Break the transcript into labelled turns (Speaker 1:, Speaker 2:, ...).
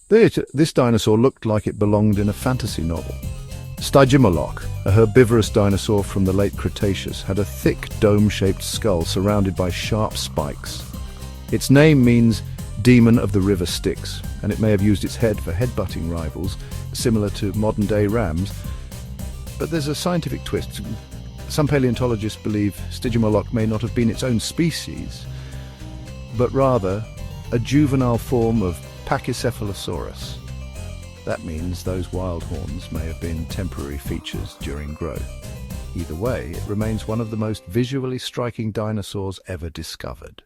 Speaker 1: This dinosaur looked like it belonged in a fantasy novel. Stygimoloch, a herbivorous dinosaur from the late Cretaceous, had a thick dome-shaped skull surrounded by sharp spikes. Its name means demon of the river Styx, and it may have used its head for headbutting rivals, similar to modern-day rams. But there's a scientific twist. Some paleontologists believe Stygimoloch may not have been its own species, but rather a juvenile form of Pachycephalosaurus. That means those wild horns may have been temporary features during growth. Either way, it remains one of the most visually striking dinosaurs ever discovered.